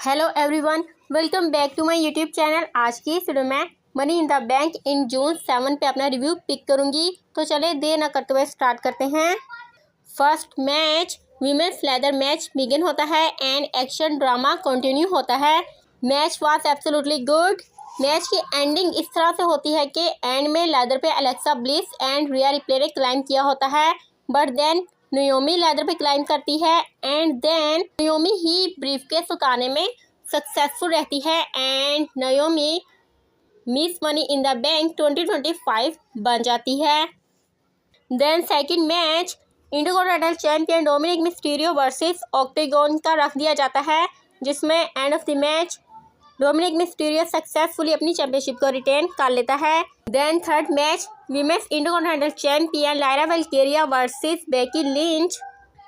Hello everyone, welcome back to my YouTube channel. आज की इस वीडियो में money in the bank in June 7 पे अपना रिव्यू पिक करूंगी। तो चले देर न करते हुए स्टार्ट करते हैं। First match women's leather match begin होता है एंड एक्शन ड्रामा कंटिन्यू होता है। Match was absolutely good. Match की एंडिंग इस तरह से होती है कि एंड में लेदर पे Alexa Bliss and Rhea Ripley ने क्लाइम किया होता है, बट देन नाओमी लेदर पे क्लाइम करती है एंड देन नाओमी ही ब्रीफकेस उतारने में सक्सेसफुल रहती है and Naomi miss money in the bank 2025 बन जाती है। Then second match intercontinental champion Dominik Mysterio versus Octagon का रख दिया जाता है, जिसमें end of the match Dominik Mysterio successfully अपनी चैंपियनशिप को रिटेन कर लेता है। Then third match women's intercontinental champion Lyra Valkyria versus Becky Lynch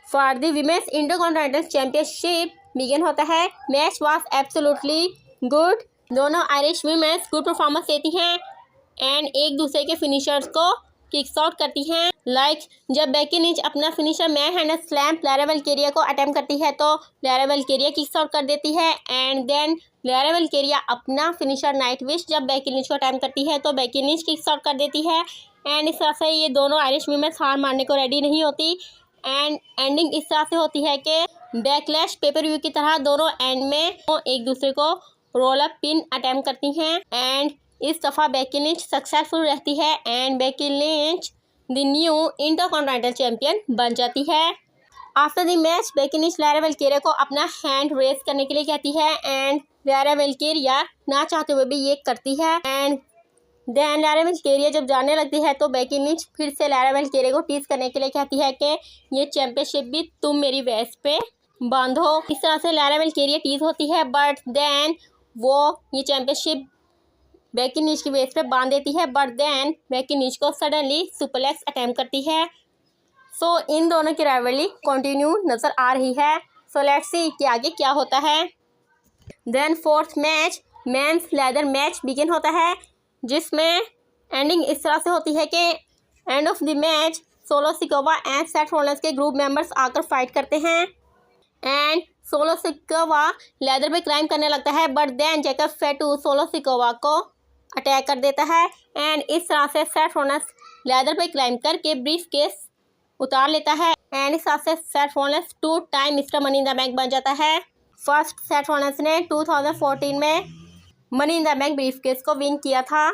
for the women's intercontinental championship begin होता है। Match was absolutely good. दोनों आयरिश विमेंस गुड परफॉर्मेंस देती हैं एंड एक दूसरे के फिनिशर्स को किक्स आउट करती हैं। जब बेकी लिंच अपना finisher man handle slam Lyra Valkyria को अटेम्प्ट करती है तो लायरा वेल्केरिया किक्स आउट कर देती है एंड देन लायरा वेल्केरिया अपना फिनिशर नाइट विश जब बेकी लिंच को अटेम्प्ट करती है तो बेकी लिंच किक्स आउट कर देती है एंड इस तरह से ये दोनों आयरिश विमेंस हार मारने को रेडी नहीं होती एंड एंडिंग इस तरह से होती है कि बैकलैश पेपर व्यू की तरह दोनों एंड में एक दूसरे को रोल अप पिन अटेम्प्ट करती हैं एंड इस दफ़ा बेकी लिंच सक्सेसफुल रहती है and Becky Lynch the new intercontinental champion बन जाती है। After the match Becky Lynch Lyra Valkyria को अपना हैंड रेस करने के लिए कहती है एंड लायरा वेल्केरिया ना चाहते हुए भी ये करती है एंड देन लायरा वेल्केरिया जब जाने लगती है तो बेकी लिंच फिर से लायरा वेल्केरिया को टीज करने के लिए कहती है कि ये चैंपियनशिप भी तुम मेरी वेस्ट पे बांधो। इस तरह से लायरा वेल्केरिया टीज होती है बट देन वो ये चैंपियनशिप बेकी लिंच की वेस्ट पे बांध देती है, बट देन बेकी लिंच को सडनली सुपरलेक्स अटेम्प्ट करती है। सो इन दोनों की राइवलरी कंटिन्यू नज़र आ रही है। सो लेट्स सी कि आगे क्या होता है। Then fourth match men's ladder match begin होता है, जिसमें एंडिंग इस तरह से होती है कि end of the match Solo Sikoa and Seth Rollins के ग्रुप मेंबर्स आकर फाइट करते हैं एंड सोलो सिकोवा लेदर पे क्लाइम करने लगता है, but then Jacob Fatu Solo Sikoa को अटैक कर देता है एंड इस तरह से सेथ रोलिंस लेदर पे क्लाइम करके ब्रीफ केस उतार लेता है एंड इस तरह से Seth Rollins 2 time Mister Money in the Bank बन जाता है। फर्स्ट सेथ रोलिंस ने 2014 में money in the bank briefcase को विन किया था।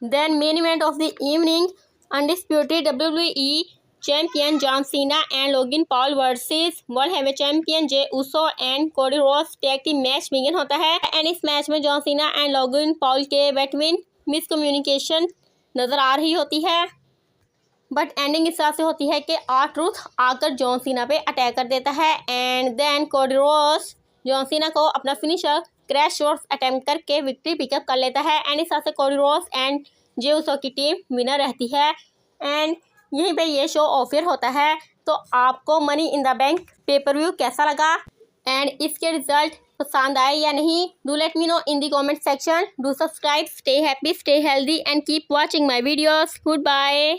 Then main event of the evening undisputed WWE champion John Cena and Logan Paul versus world heavy champion Jey Uso and Cody Rhodes tag team match begin होता है and इस match में John Cena and Logan Paul के between miscommunication नजर आ रही होती है, but ending इस तरह से होती है कि R-Truth आकर जॉन सीना पे अटैक कर देता है and then Cody Rhodes John Cena को अपना फिनिशर क्रैश शॉट्स अटेम्प्ट करके विक्ट्री पिकअप कर लेता है एंड इस तरह से कोडी रोड्स एंड जे उसो की टीम विनर रहती है एंड यहीं पे ये शो ऑफर होता है। तो आपको money in the bank pay per view कैसा लगा एंड इसके रिजल्ट पसंद आए या नहीं, do let me know in the comment section. Do subscribe, stay happy, stay healthy and keep watching my videos. Good bye.